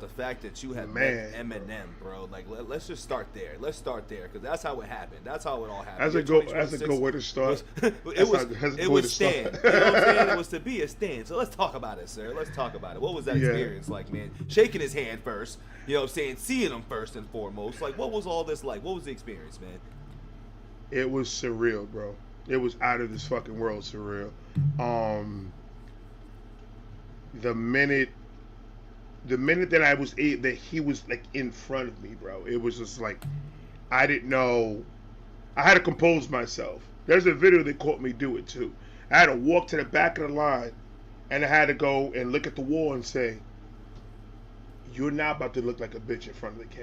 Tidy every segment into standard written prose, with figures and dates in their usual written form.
the fact that you have met Man, Eminem, bro? Like, let's just start there. Let's start there because that's how it happened. That's how it all happened. That's a good way to start. It was Stan. You know what I'm saying? It was to be a Stan. So let's talk about it, sir. Let's talk about it. What was that experience like, man? Shaking his hand first. You know what I'm saying? Seeing him first and foremost. Like, what was all this like? What was the experience, man? It was surreal, bro. It was out of this fucking world surreal. The minute that that he was like in front of me, bro, it was just like I didn't know. I had to compose myself. There's a video that caught me do it too. I had to walk to the back of the line, and I had to go and look at the wall and say, "You're not about to look like a bitch in front of the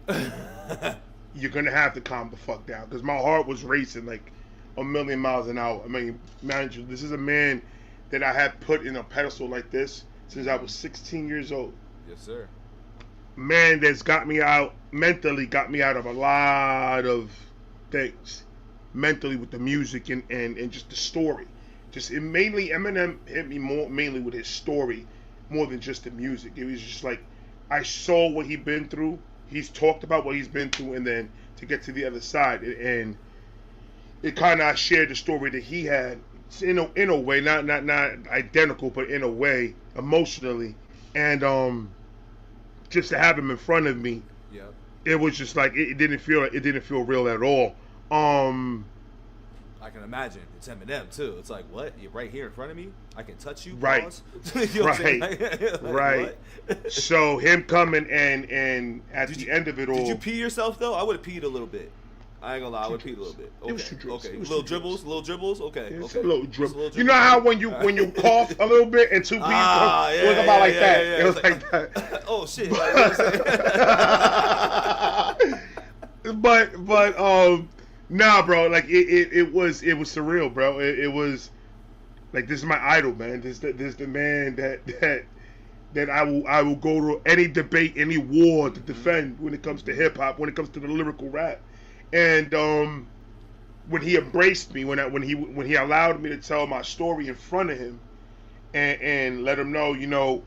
camera. You're gonna have to calm the fuck down," because my heart was racing like a million miles an hour. I mean, mind you, this is a man that I had put in a pedestal like this since I was 16 years old. Yes, sir. Man that's got me out of a lot of things. Mentally with the music and just the story. Mainly Eminem hit me mainly with his story more than just the music. It was just like I saw what he'd been through. He's talked about what he's been through, and then to get to the other side, and it kind of shared the story that he had in a way, not identical, but in a way emotionally, and just to have him in front of me, it was just like it didn't feel real at all. I can imagine. It's Eminem too. It's like, what? You're right here in front of me. I can touch you. Right. You know right. Right. So him coming and at the end of it all. Did you pee yourself though? I would have peed a little bit. I ain't gonna lie, I would pee a little bit. Okay. It was two drips. Okay. Little dribbles. Okay. It's okay. a little dribble. You know how when you cough a little bit and two pees it was about like that. It was like that. Oh shit. But nah, bro. Like it was surreal, bro. It was like, this is my idol, man. This the man that I will go to any debate, any war to defend when it comes to hip hop, when it comes to the lyrical rap. And when he embraced me, when he allowed me to tell my story in front of him, and let him know, you know,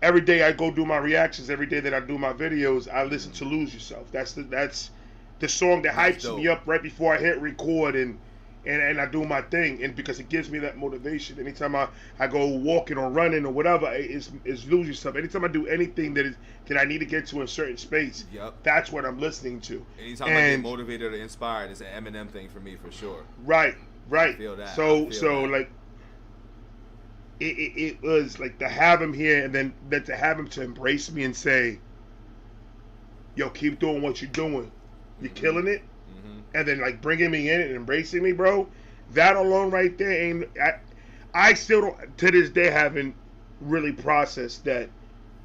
every day I go do my reactions, every day that I do my videos, I listen to Lose Yourself. That's the song that hypes me up right before I hit record and I do my thing, and because it gives me that motivation. Anytime I go walking or running or whatever, it's Lose Yourself. Anytime I do anything that I need to get to a certain space, that's what I'm listening to. Anytime I get motivated or inspired, it's an Eminem thing for me for sure. Right. I feel that. So like it was like to have him here, and then to have him to embrace me and say, "Yo, keep doing what you're doing. You're killing it." And then like bringing me in and embracing me, bro. That alone right there ain't. I still don't, to this day, haven't really processed that.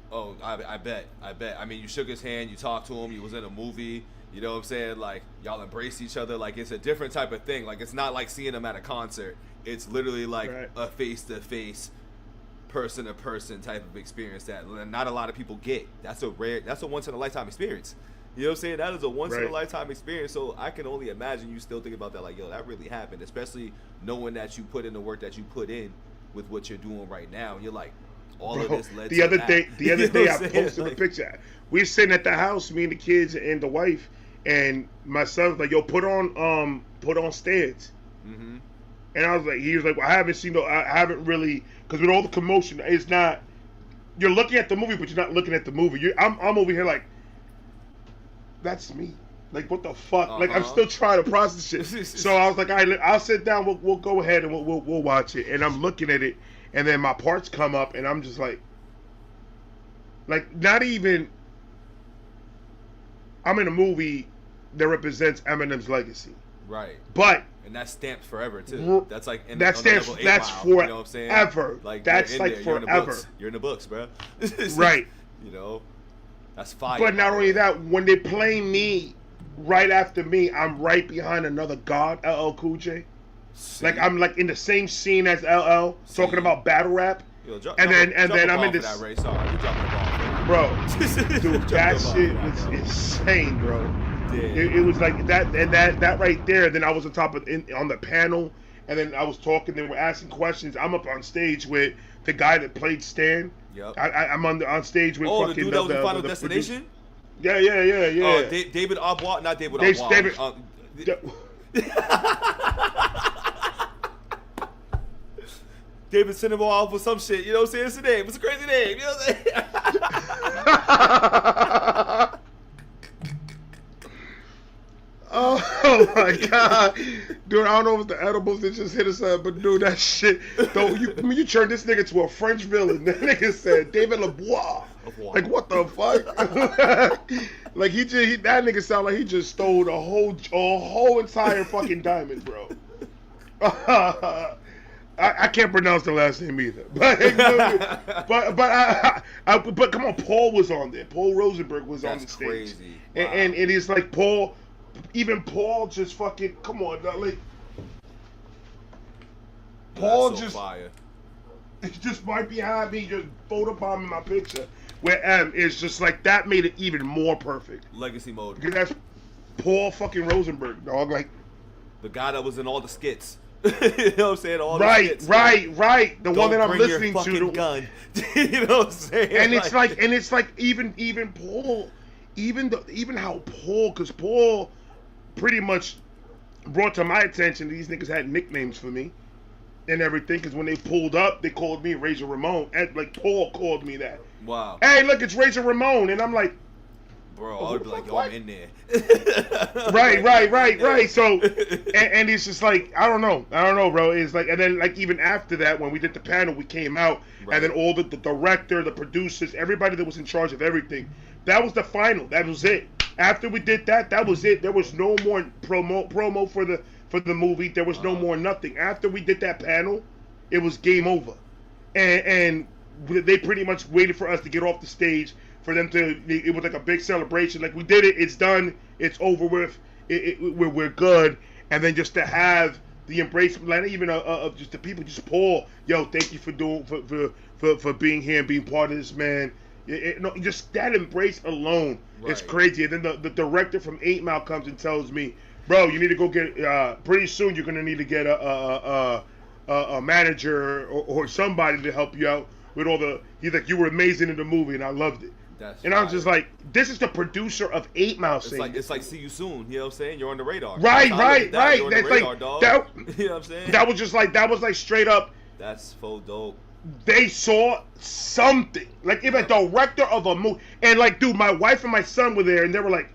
Oh, I bet. I mean, you shook his hand, you talked to him, you was in a movie. You know what I'm saying? Like, y'all embrace each other. Like, it's a different type of thing. Like, it's not like seeing him at a concert. It's literally like a face-to-face, person-to-person type of experience that not a lot of people get. That's a once-in-a-lifetime experience. You know what I'm saying? That is a once-in-a-lifetime experience. So I can only imagine you still think about that. Like, yo, that really happened. Especially knowing that you put in the work that you put in with what you're doing right now. And you're like, all of this led to that. The other day I posted a picture. We were sitting at the house, me and the kids and the wife, and my son was like, "Yo, put on Stairs." Mm-hmm. And I was like, he was like, well, I haven't really, because with all the commotion, it's not. You're looking at the movie, but you're not looking at the movie. I'm over here like, that's me. Like, what the fuck? Like, I'm still trying to process shit. So I was like, all right, I'll sit down. We'll go ahead and we'll watch it. And I'm looking at it, and then my parts come up, and I'm just like not even. I'm in a movie that represents Eminem's legacy. Right. But. And that's stamped forever too. That's like that's forever. You know what I'm saying? Like, that's like forever. You're in the books, bro. Right. You know, that's fire. But not only that, when they play me right after me, I'm right behind another god, LL Cool J. Like, I'm like in the same scene as LL, talking about battle rap. Yo, and then I'm in this. That, Ray. Sorry, you dropping the ball, bro. Dude, that shit was insane, bro. Yeah. It was like that, and that right there. Then I was on top of on the panel, and then I was talking. They were asking questions. I'm up on stage with the guy that played Stan, Yep. I'm on stage with Oh, the fucking dude that was in Final the Destination? Yeah. David Arbois, not David David- Arbois. David Cinema for some shit, you know what I'm saying? It's a name. It's a crazy name, you know what I'm saying? Oh my god, dude! I don't know if it's the edibles that just hit us up, but dude, that shit. Though you turned this nigga to a French villain. That nigga said David Lebois. Like what the fuck? Like that nigga sound like he just stole a whole entire fucking diamond, bro. I can't pronounce the last name either, but come on, Paul was on there. Paul Rosenberg was on the stage, crazy. Wow. and it is like Paul. Even Paul just fucking come on, like Paul so just fire. just right behind me, just photobombing my picture. Where M is just like that made it even more perfect. Legacy mode. Because that's Paul fucking Rosenberg, dog. Like the guy that was in all the skits. You know what I'm saying? All right, the skits, right. The one that I'm listening your to. Gun. You know what I'm saying? And it's like even Paul, even how Paul, because Paul pretty much brought to my attention these niggas had nicknames for me and everything, because when they pulled up they called me Razor Ramon, and like Paul called me that. Wow. Hey, look, it's Razor Ramon, and I'm like, bro, I would be like, yo, I'm in there. right. So and it's just like I don't know, bro. It's like, and then like even after that, when we did the panel, we came out, and then all the director, the producers, everybody that was in charge of everything, that was the final. That was it. After we did that, that was it. There was no more promo for the movie. There was no more nothing. After we did that panel, it was game over, and they pretty much waited for us to get off the stage for them to. It was like a big celebration. Like we did it. It's done. It's over with. We're good. And then just to have the embrace, like even of just the people, just Paul, yo, thank you for doing for being here and being part of this, man. No, just that embrace alone is crazy. And then the director from 8 Mile comes and tells me, bro, you need to go get pretty soon. You're gonna need to get a manager or somebody to help you out with all the. He's like, you were amazing in the movie, and I loved it. And I'm just like, this is the producer of 8 Mile saying. It's like see you soon. You know what I'm saying? You're on the radar. Right. You're on the radar, like dog. that, you know what I'm saying? That was just like straight up. That's so dope. They saw something, like if a director of a movie, and like, dude, my wife and my son were there, and they were like,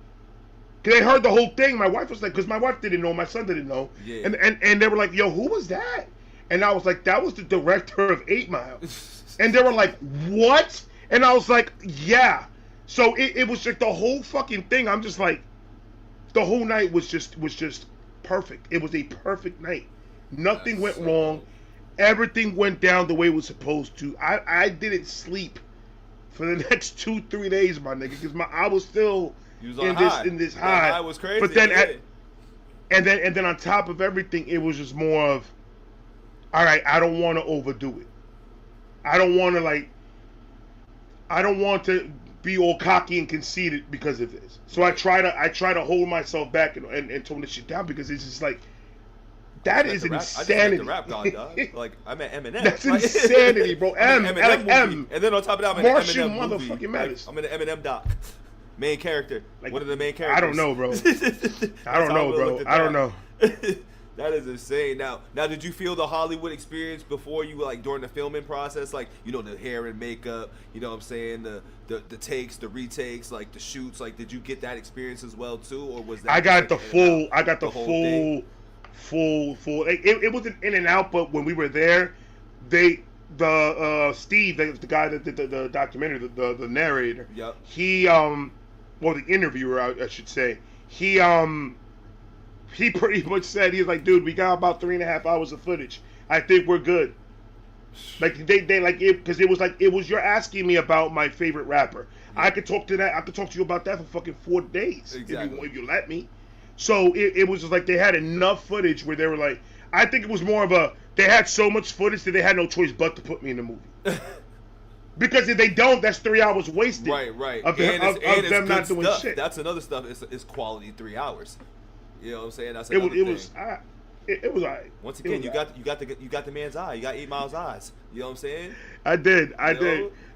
they heard the whole thing. My wife was like, because my wife didn't know, my son didn't know, and they were like, yo, who was that? And I was like, that was the director of 8 Mile, and they were like, what? And I was like, yeah. So it was just the whole fucking thing. I'm just like, the whole night was just perfect. It was a perfect night. Nothing went wrong. Everything went down the way it was supposed to. I didn't sleep for the next 2-3 days, my nigga, because I was still in this high. That was crazy. But then and then on top of everything, it was just more of, all right, I don't want to overdo it. I don't want to be all cocky and conceited because of this. So I try to hold myself back and tone this shit down, because it's just like, that is insanity. I just rap dog. Like, I'm at Eminem. That's insanity, bro. M. And then on top of that, I'm in an Eminem movie. Motherfucking matters. I'm in an Eminem doc. Main character. Like, what are the main characters? I don't know, bro. I don't know. That is insane. Now, did you feel the Hollywood experience before you, like, during the filming process? Like, you know, the hair and makeup, you know what I'm saying? The takes, the retakes, like, the shoots. Like, did you get that experience as well, too? Or was that... I got the full... It wasn't in and out, but when we were there, Steve, the guy that did the documentary, the narrator, he the interviewer, I should say, he pretty much said, he's like, dude, we got about 3.5 hours of footage. I think we're good. Like they like it, because it was like, you're asking me about my favorite rapper. I could talk to you about that for fucking 4 days if you let me. So it was just like, they had enough footage where they were like, I think it was more of a, they had so much footage that they had no choice but to put me in the movie. Because if they don't, that's 3 hours wasted. Right. Of them not doing stuff. shit. That's another stuff. It's quality 3 hours. You know what I'm saying? That's it was all right. Once again, you got the man's eye. You got 8 Mile's eyes. You know what I'm saying? I did.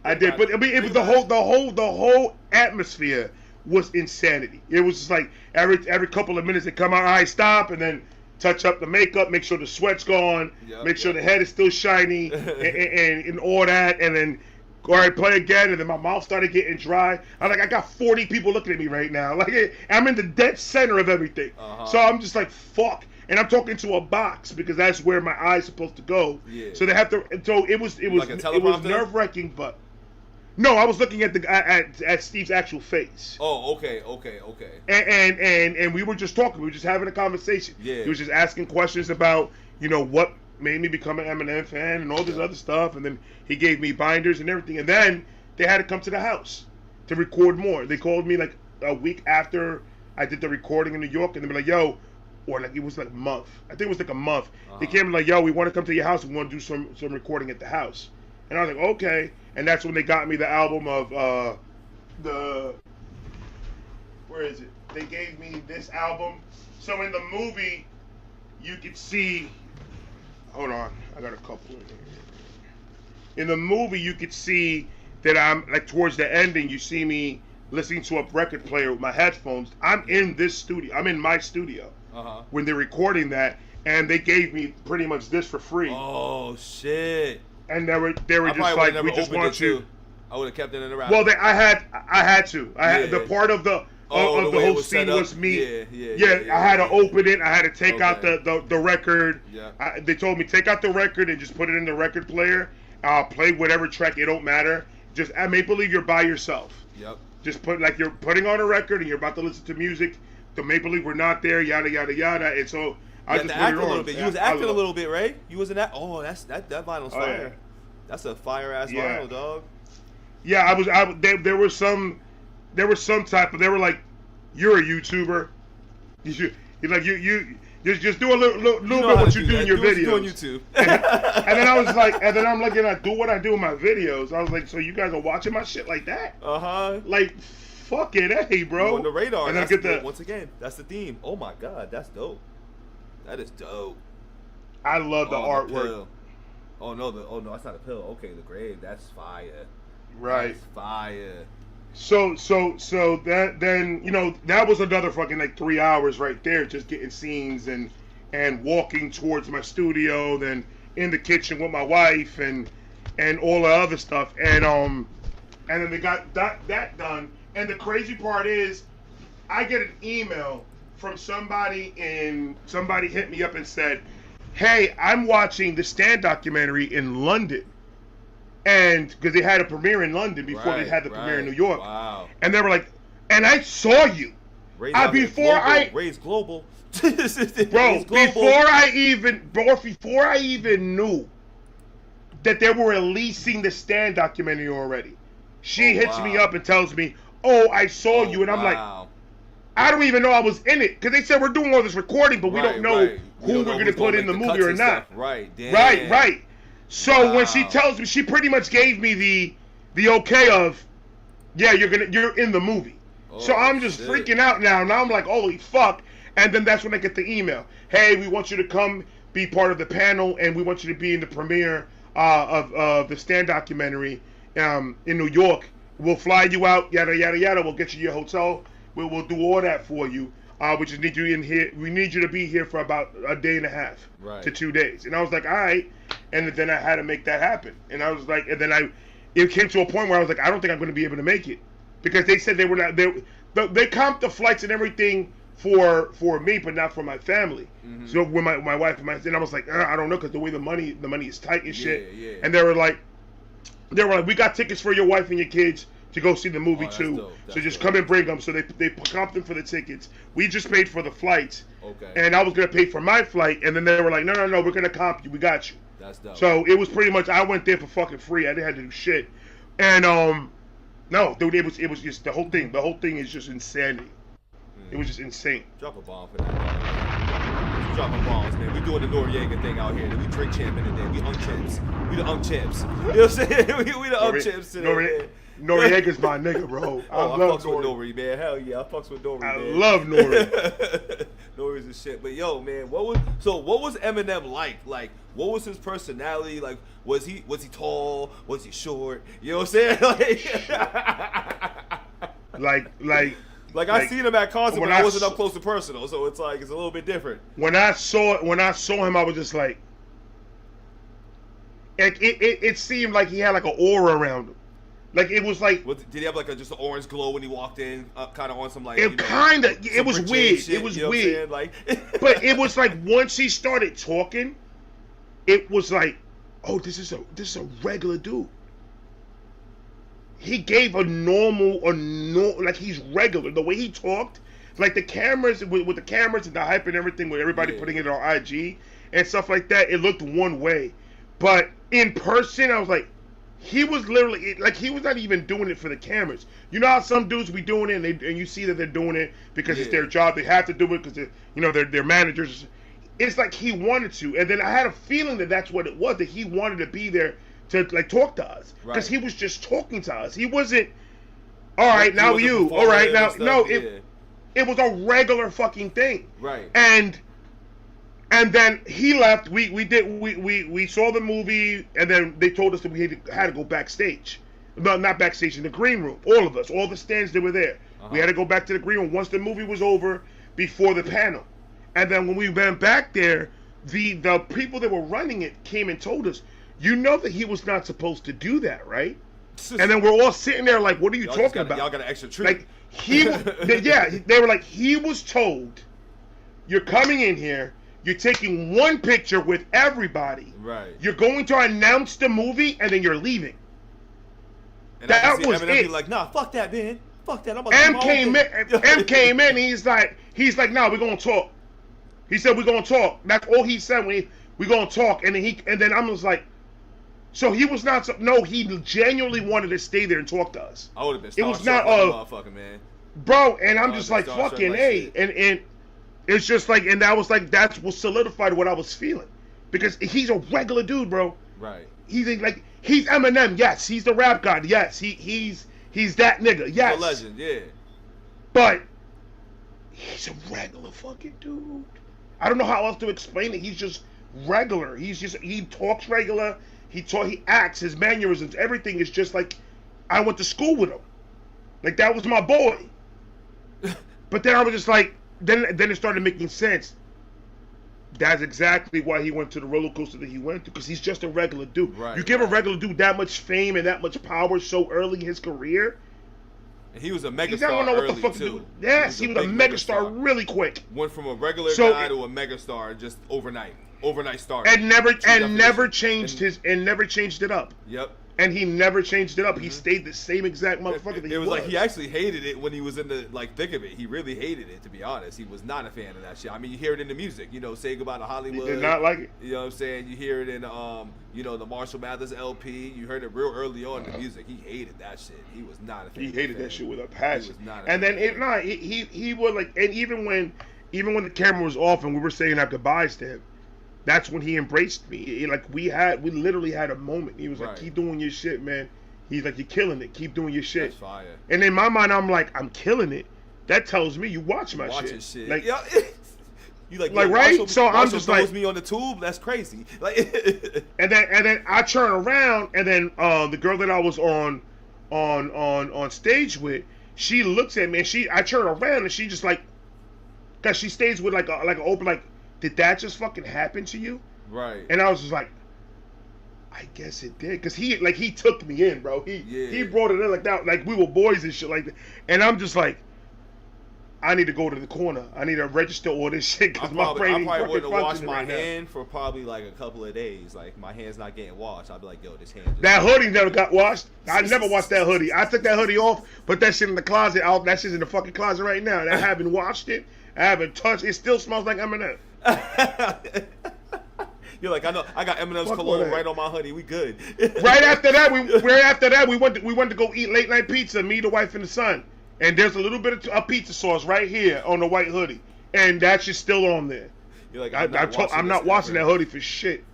I did. But I mean, it was the whole atmosphere was insanity. It was just like every couple of minutes they come out, all right, stop, and then touch up the makeup, make sure the sweat's gone, make sure the head is still shiny, and all that, and then all right, play again, and then my mouth started getting dry. I'm like, I got 40 people looking at me right now. Like, I'm in the dead center of everything. So I'm just like, fuck. And I'm talking to a box because that's where my eye's supposed to go. Yeah. So they have to. So it was nerve wracking, but no, I was looking at at Steve's actual face. Oh, okay. And we were just talking. We were just having a conversation. Yeah. He was just asking questions about what made me become an Eminem fan and all this other stuff, and then he gave me binders and everything, and then they had to come to the house to record more. They called me like a week after I did the recording in New York, and they were like, yo, or like it was like a month. I think it was like a month. They came like, yo, we want to come to your house, we want to do some recording at the house. And I was like, okay. And that's when they got me the album of where is it? They gave me this album. So in the movie you could see, hold on, I got a couple in here. In the movie, you could see that I'm, like, towards the ending, you see me listening to a record player with my headphones. I'm in this studio. I'm in my studio when they're recording that, and they gave me pretty much this for free. Oh, shit. And they were just like, we just want you. I would have kept it in the wrap. Well, I had to. The part of the whole scene was me. Yeah, I had to open it. I had to take out the record. Yeah. They told me take out the record and just put it in the record player. Play whatever track. It don't matter. Just I make believe you're by yourself. Yep. Just put like you're putting on a record and you're about to listen to music. The make believe we're not there. Yada yada yada. And so I just put it on. A little bit. You was acting a little bit, right? You was in that. Oh, that vinyl's fire. Yeah. That's a fire ass vinyl, dog. Yeah, I was. There was some type of. They were like, "You're a YouTuber. You're like you just do a little bit what you do in your videos." Do on YouTube. and then I was like, and then I'm looking at do what I do in my videos. I was like, so you guys are watching my shit like that? Like, fuck it, hey, bro. You on the radar. And I get once again. That's the theme. Oh my god, that's dope. That is dope. I love the artwork. Oh no, that's not a pill. Okay, the grave. That's fire. Right. That's fire. So that then that was another fucking like 3 hours right there, just getting scenes and walking towards my studio, then in the kitchen with my wife and all the other stuff, and then they got that done. And the crazy part is, I get an email from somebody hit me up and said, hey, I'm watching the Stand documentary in London. And because they had a premiere in London before they had the premiere in New York. Wow. And they were like, and I saw you. Ray's global. Bro, before I even knew that they were releasing the Stand documentary already, she hits me up and tells me, oh, I saw you. And I'm like, I don't even know I was in it. Because they said we're doing all this recording, but we don't know who we're going to put in the movie or not. Right, damn. Right. So when she tells me, she pretty much gave me the okay of, yeah, you're in the movie. So I'm just freaking out now. Now I'm like, holy fuck. And then that's when I get the email. Hey, we want you to come be part of the panel, and we want you to be in the premiere of the Stand documentary in New York. We'll fly you out, yada yada yada. We'll get you your hotel. We'll do all that for you. We just need you in here. We need you to be here for about a day and a half to 2 days. And I was like, all right. And then I had to make that happen. And I was like, and then it came to a point where I was like, I don't think I'm going to be able to make it, because they said they were not. They comped the flights and everything for me, but not for my family. Mm-hmm. So when my wife and I was like, I don't know, because the way the money is tight and shit. Yeah. And they were like, we got tickets for your wife and your kids to go see the movie too. So just come and bring them. So they comped them for the tickets. We just paid for the flights. Okay. And I was gonna pay for my flight, and then they were like, no, we're gonna comp you. We got you. That's dope. So it was pretty much, I went there for fucking free. I didn't have to do shit. And no, dude, it was just the whole thing. The whole thing is just insanity. It was just insane. Drop a bomb for that. Dropping bombs, man. We doing the Noriega thing out here. We drink champ in the day. We champs. We the champs. You know what I'm saying? we the champs today. Noriega's my nigga, bro. I fucks with Nori, man. Hell yeah, I fucks with Nori, man. I love Nori. Noise and shit. But yo, man, what was Eminem like? Like, what was his personality? Like, was he tall? Was he short? You know what I'm saying? Like I seen him at concert, but I wasn't up close and personal, so it's like it's a little bit different. When I saw him, I was just like, it seemed like he had like an aura around him. Like it was like, did he have like just an orange glow when he walked in, kind of on some like? It it was weird. Shit, it was weird. Like, but it was like once he started talking, it was like, oh, this is a regular dude. He gave like he's regular. The way he talked, like the cameras with the cameras and the hype and everything, with everybody putting it on IG and stuff like that, it looked one way. But in person, I was like, he was literally like he was not even doing it for the cameras. You know how some dudes be doing it, and you see that they're doing it because it's their job. They have to do it because they're managers. It's like he wanted to, and then I had a feeling that that's what it was. That he wanted to be there to like talk to us because he was just talking to us. He wasn't all right now you all right now no it was a regular fucking thing, right? And then he left. We saw the movie, and then they told us that we had to go backstage. No, not backstage, in the green room. All of us, all the stands that were there. We had to go back to the green room once the movie was over, before the panel. And then when we went back there, the people that were running it came and told us, you know that he was not supposed to do that, right? And then we're all sitting there like, what are you talking about? Y'all got an extra treat. Like they were like, he was told, you're coming in here, you're taking one picture with everybody. Right. You're going to announce the movie, and then you're leaving. And that was Eminem it. Like, nah, fuck that, man. Fuck that. I'm about to M came in. He's like, nah, we're gonna talk. He said we're gonna talk. That's all he said. We're gonna talk. And then I was like, so he was not. No, he genuinely wanted to stay there and talk to us. I would have been. It was not motherfucker, man. Bro, and I'm just like fucking A, and it's just like, and that was like, that's what solidified what I was feeling, because he's a regular dude, bro. Right. He's Eminem. Yes, he's the rap god. Yes, he's that nigga. Yes, he's a legend. Yeah. But he's a regular fucking dude. I don't know how else to explain it. He's just regular. He talks regular. He acts. His mannerisms. Everything is just like I went to school with him. Like that was my boy. But then I was just like, then it started making sense. That's exactly why he went to the roller coaster that he went to, because he's just a regular dude. Right, you give a regular dude that much fame and that much power so early in his career. And he was a megastar early too. Yes, he was a megastar really quick. Went from a regular guy to a megastar just overnight. Overnight star. And never changed it up. Yep. And he never changed it up. He stayed the same exact motherfucker that he was. It was like he actually hated it when he was in the thick of it. He really hated it, to be honest. He was not a fan of that shit. I mean, you hear it in the music. Say Goodbye to Hollywood. He did not like it. You know what I'm saying? You hear it in the Marshall Mathers LP. You heard it real early on in the music. He hated that shit. He was not a fan. He hated that shit with a passion. He was not. He was like, and even when the camera was off and we were saying our goodbyes to him, that's when he embraced me. We literally had a moment. He was like, keep doing your shit, man. He's like, you're killing it. Keep doing your shit. That's fire. And in my mind, I'm like, I'm killing it. That tells me you watch my shit. Like, yeah. You like right? Marshall, so Marshall I'm just throws like, me on the tube. That's crazy. Like, and then I turn around, and then the girl that I was on stage with, she looks at me, and I turn around, and she just like, cause she stays with like an open, like, did that just fucking happen to you? Right. And I was just like, I guess it did, cause he took me in, bro. He brought it in like that, like we were boys and shit like that. And I'm just like, I need to go to the corner. I need to register all this shit, because my brain ain't fucking wouldn't have washed my right hand for probably like a couple of days. Like my hand's not getting washed. I'd be like, yo, this hand. That hoodie never got washed. I never washed that hoodie. I took that hoodie off, put that shit in the closet. That shit's in the fucking closet right now. And I haven't washed it. I haven't touched it. It still smells like Eminem. You're like, I know, I got Eminem's cologne right on my hoodie. We good. Right after that, we went to go eat late night pizza. Me, the wife, and the son. And there's a little bit of pizza sauce right here on the white hoodie, and that shit's still on there. You're like, I'm not washing that hoodie for shit.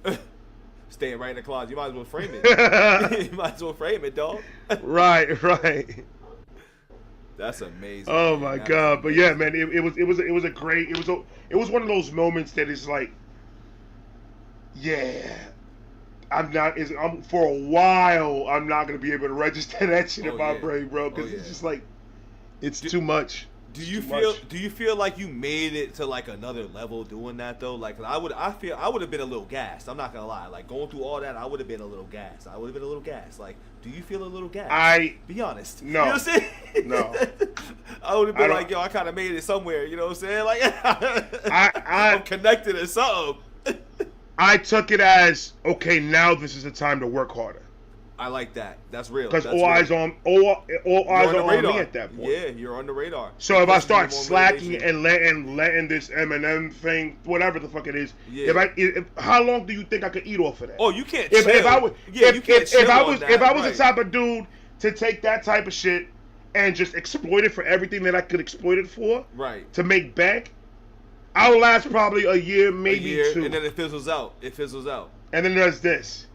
Staying right in the closet. You might as well frame it. You might as well frame it, dog. Right. That's amazing. Oh man. my That god! is But yeah, amazing. man, it was a great. It was one of those moments that is like, yeah, I'm for a while. I'm not gonna be able to register that shit in my brain, bro, because it's just like, it's too much. Do you feel like you made it to like another level doing that though? Like I would have been a little gassed. I'm not gonna lie. Like going through all that, I would have been a little gassed. Like, do you feel a little gassed? Be honest. No. You know what I'm saying? No. I would have been like, yo, I kind of made it somewhere. You know what I'm saying? Like I'm connected to something. I took it as, okay, now this is the time to work harder. I like that. That's real. Because all eyes are on me at that point. Yeah, you're on the radar. So if I start slacking and letting this Eminem thing, whatever the fuck it is, how long do you think I could eat off of that? Oh, you can't. If I was the type of dude to take that type of shit and just exploit it for everything that I could exploit it for, right, to make bank, I'll last probably a year, maybe 2, and then it fizzles out. And then there's this.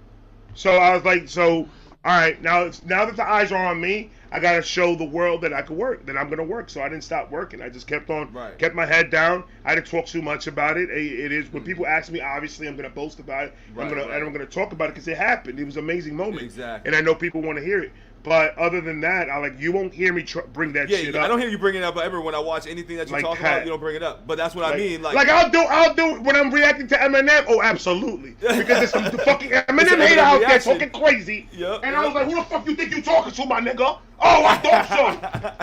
So I was like, all right, now that the eyes are on me, I gotta show the world that I could work, that I'm gonna work. So I didn't stop working. I just kept my head down. I didn't talk too much about it. It is when people ask me, obviously I'm gonna boast about it. I'm gonna talk about it because it happened. It was an amazing moment. Exactly. And I know people want to hear it. But other than that, you won't hear me bring that shit up. I don't hear you bringing it up ever when I watch anything that you talk about. You don't bring it up. But that's what I mean. Like I'll do when I'm reacting to Eminem. Oh, absolutely. Because there's some fucking Eminem hater out there talking crazy. And I was like, who the fuck you think you talking to, my nigga? Oh, I thought so.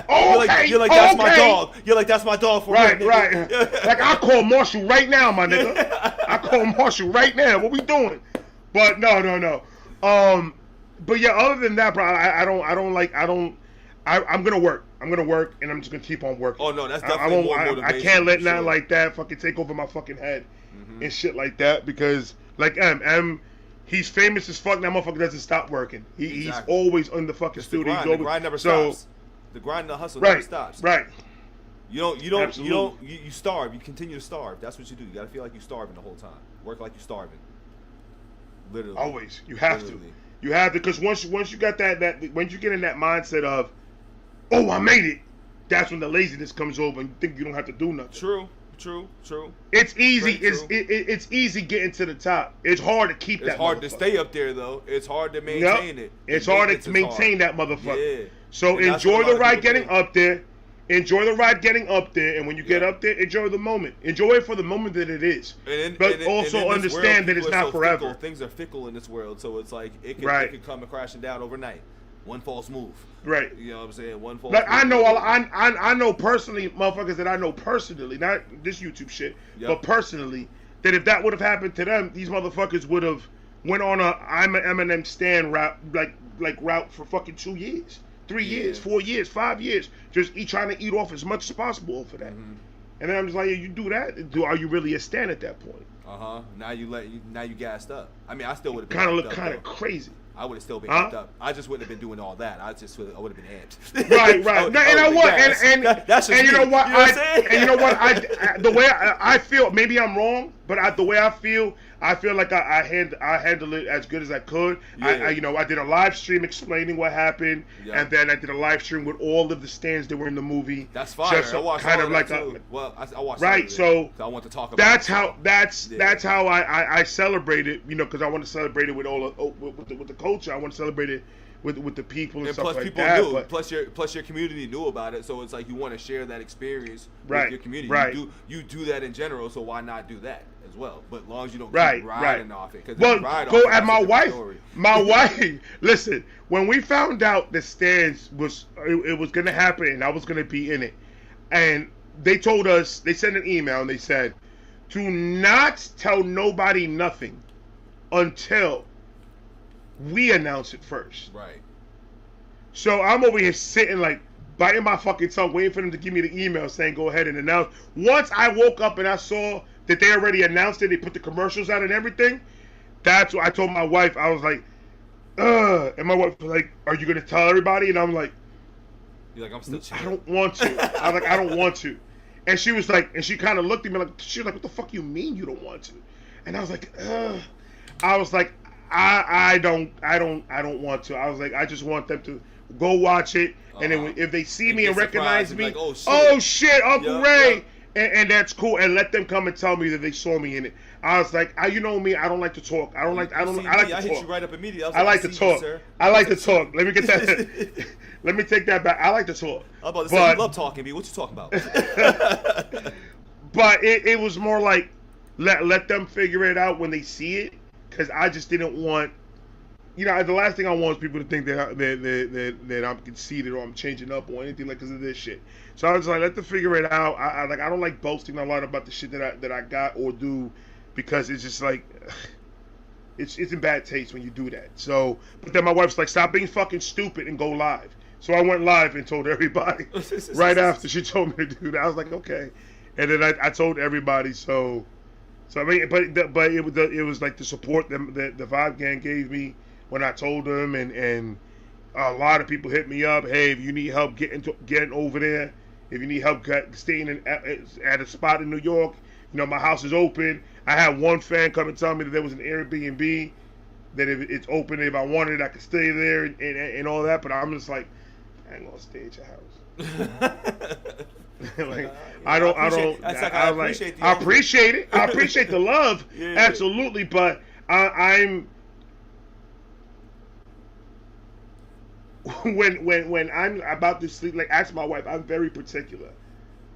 Oh, okay. You're like, that's my dog. You're like, that's my dog for right. Like, I call Marshall right now, my nigga. I call Marshall right now. What we doing? But no. But yeah, other than that, bro, I'm gonna work. I'm gonna work, and I'm just gonna keep on working. Oh no, that's definitely more motivation. I can't let nothing like that fucking take over my fucking head and shit like that, because like M, he's famous as fuck. That motherfucker doesn't stop working. He's always in the fucking studio. The grind never stops. The grind and the hustle never stops. Right. You starve. You continue to starve. That's what you do. You gotta feel like you're starving the whole time. Work like you're starving. Literally. Always. You have to. You have to, because once you got that once you get in that mindset of, oh, I made it, that's when the laziness comes over and you think you don't have to do nothing. True. It's easy. It's easy getting to the top. It's hard to keep that. It's hard to stay up there though. It's hard to maintain it. It's hard to maintain that motherfucker. Yeah. So enjoy the ride getting up there. Enjoy the ride getting up there, and when you get up there, enjoy the moment. Enjoy it for the moment that it is. But also understand that it's not forever. Fickle. Things are fickle in this world, so it's like it could come crashing down overnight. One false move. Right. You know what I'm saying? One false move. I know personally, motherfuckers that I know personally, not this YouTube shit, but personally, that if that would have happened to them, these motherfuckers would have went on a I'm an Eminem stan route, like route for fucking 2 years. 3 years, 4 years, 5 years, just trying to eat off as much as possible for that. And then I'm just like, you do that, are you really a stan at that point? Now you gassed up. I mean, I still would have been kind of crazy. I would have still been amped up. I just wouldn't have been doing all that. I would have been amped. Right. And you know what? And you know what? The way I feel, maybe I'm wrong, but the way I feel like I handled it as good as I could. I did a live stream explaining what happened, and then I did a live stream with all of the stands that were in the movie. That's fine. I watched kind of like too. I watched. Right. So I want to talk about. That's how I celebrated. Because I want to celebrate it with with the culture. I want to celebrate it with the people and stuff like that. Plus people knew. Plus your community knew about it. So it's like you want to share that experience with your community. Right. You do that in general. So why not do that as well? But as long as you don't keep riding off it. Well, go at my wife. My wife. Listen, when we found out the stands was going to happen and I was going to be in it, and they told us, they sent an email and they said, do not tell nobody nothing until we announce it first. Right. So I'm over here sitting like biting my fucking tongue, waiting for them to give me the email saying go ahead and announce. Once I woke up and I saw that they already announced it, they put the commercials out and everything, that's what I told my wife. I was like, ugh. And my wife was like, are you going to tell everybody? And I'm like, you're like, I'm still chilling. I don't want to. I was like, I don't want to. And she was like, and she kind of looked at me like, she was like, what the fuck you mean you don't want to? And I was like, ugh. I was like, I don't want to. I was like, I just want them to go watch it, and then if they see me and recognize me, like, oh shit, Uncle Ray. Yep. And that's cool, and let them come and tell me that they saw me in it. I was like, you know me, I don't like to talk. I like to talk. I hit you right up immediately. I like to talk. I like to talk. Let me get that. Let me take that back. I like to talk. I'm about to say, you love talking, B. What you talking about? But it was more like, let them figure it out when they see it, because I just didn't want, the last thing I want is people to think that I'm conceited or I'm changing up or anything like because of this shit. So I was like, let them figure it out. I don't like boasting a lot about the shit that I got or do, because it's just like, it's in bad taste when you do that. So, but then my wife's like, stop being fucking stupid and go live. So I went live and told everybody right after she told me to do that. I was like, okay, and then I told everybody. So I mean, but it was like the support that the Vibe Gang gave me when I told them, and a lot of people hit me up. Hey, if you need help getting over there, if you need help staying at a spot in New York, my house is open. I had one fan come and tell me that there was an Airbnb, that if it's open, if I wanted, I could stay there and all that. But I'm just like, I ain't gonna stay at your house. Like, I appreciate it. I appreciate the love, yeah. Absolutely. But I'm when I'm about to sleep, like, ask my wife, I'm very particular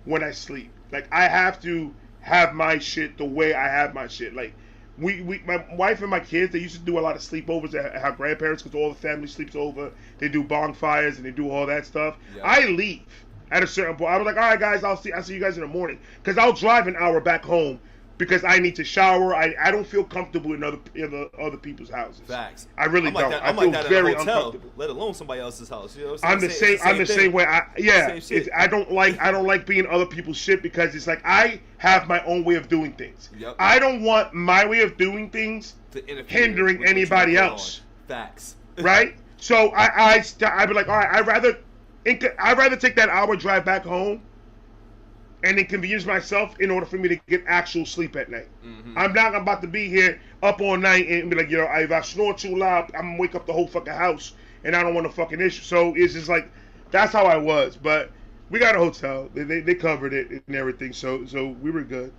when I sleep. Like, I have to have my shit the way I have my shit. Like, my wife and my kids, they used to do a lot of sleepovers at our grandparents, because all the family sleeps over. They do bonfires and they do all that stuff. Yep. I leave at a certain point. I was like, all right, guys, I'll see you guys in the morning, because I'll drive an hour back home because I need to shower. I don't feel comfortable in other people's houses. Facts. I really don't. I feel very uncomfortable. Let alone somebody else's house. You know what I'm saying? I'm the same way. I don't like being other people's shit, because it's like I have my own way of doing things. Yep. I don't want my way of doing things hindering anybody else. Facts. Right? So I'd be like, all right, I'd rather take that hour drive back home and inconvenience myself in order for me to get actual sleep at night. Mm-hmm. I'm not about to be here up all night and be like, if I snore too loud, I'm gonna wake up the whole fucking house, and I don't want a fucking issue. So it's just like, that's how I was. But we got a hotel. They covered it and everything. So we were good.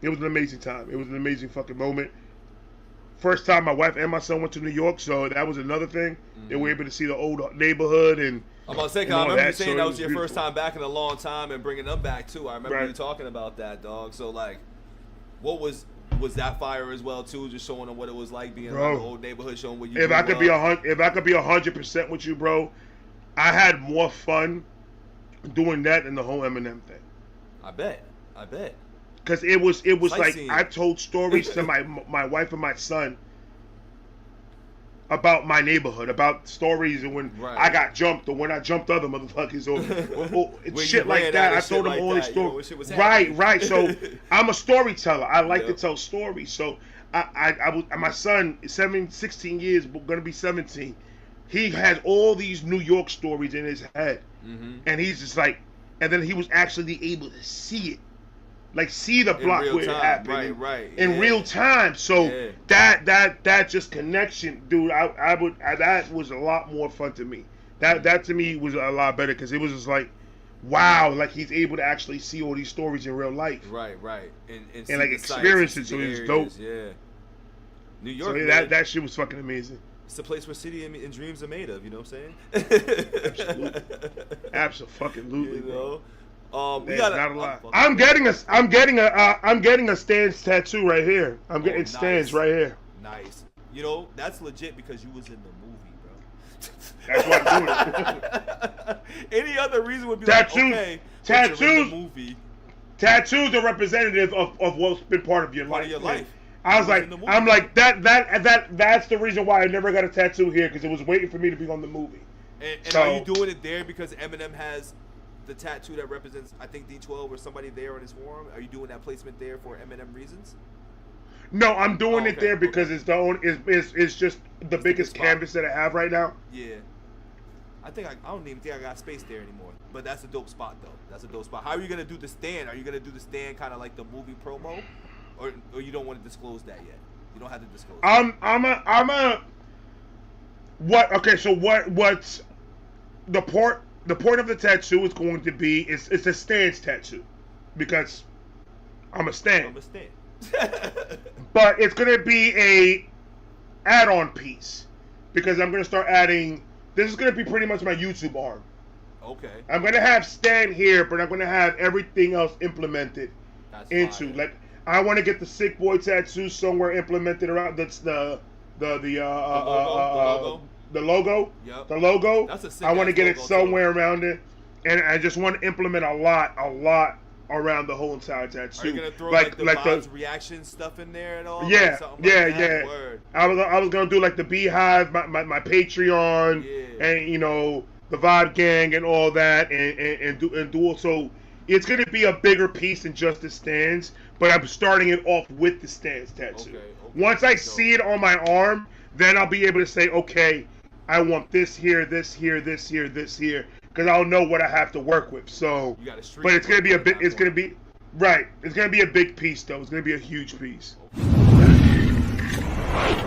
It was an amazing time. It was an amazing fucking moment. First time my wife and my son went to New York, so that was another thing. Mm-hmm. They were able to see the old neighborhood and. I'm about to say, I remember you saying that was your first time back in a long time, and bringing them back too. I remember you talking about that, dog. So like, what was that fire as well too? Just showing them what it was like being in the old neighborhood, showing what you. If I could be 100% with you, bro, I had more fun doing that than the whole EMINEM thing. I bet. Because it was like, I told stories to my wife and my son about my neighborhood, about stories and when I got jumped or when I jumped other motherfuckers or shit like that. I told them all these stories. Right. So I'm a storyteller. I like to tell stories. So my son, 16 years, gonna be 17. He has all these New York stories in his head, and he's just like, and then he was actually able to see it. Like, see the block where it happened in real time. So that just connection, dude. That was a lot more fun to me. That to me was a lot better, because it was just like, wow, like he's able to actually see all these stories in real life. Right. And like experience it, so it was dope. Yeah. New York. So that shit was fucking amazing. It's the place where city and dreams are made of. You know what I'm saying? Absolutely. You know. We gotta, not a lot. I'm getting a Stan's tattoo right here. I'm getting Stan's right here. Nice. You know, that's legit because you was in the movie, bro. That's why I'm doing it. Any other reason would be tattoos. Tattoos. In the movie. Tattoos are representative of what's been part of your life. I was like, that's the reason why I never got a tattoo here, because it was waiting for me to be on the movie. And are you doing it there because EMINEM has the tattoo that represents, I think, D12 or somebody there on his forum? Are you doing that placement there for EMINEM reasons? No, I'm doing it there because it's it's just the biggest canvas that I have right now. Yeah. I don't even think I got space there anymore. But that's a dope spot, though. That's a dope spot. How are you gonna do the stand? Are you gonna do the stand kind of like the movie promo, or you don't want to disclose that yet? You don't have to disclose. what? Okay, so what's the point? The point of the tattoo is going to be it's a stance tattoo because I'm a stan. I'm a stan. But it's gonna be a add-on piece because I'm gonna start adding. This is gonna be pretty much my YouTube arm. Okay. I'm gonna have Stan here, but I'm gonna have everything else implemented into. Like, I want to get the Sick Boy tattoo somewhere implemented around. That's the logo. The logo. Yep. The logo. That's a sick I want to get it somewhere too. around it, and I just want to implement a lot around the whole entire tattoo. Are you gonna throw like the vibes, reaction stuff in there at all? Yeah, like yeah. Word. I was gonna do like the Beehive, my Patreon, and the Vibe Gang and all that, and do also. It's gonna be a bigger piece than just the stands, but I'm starting it off with the stands tattoo. Okay. Once I see it on my arm, then I'll be able to say, okay, I want this here, this here, this here, this here, because I'll know what I have to work with. So, but it's gonna be a bit. It's gonna be right. It's gonna be a big piece, though. It's gonna be a huge piece. Okay.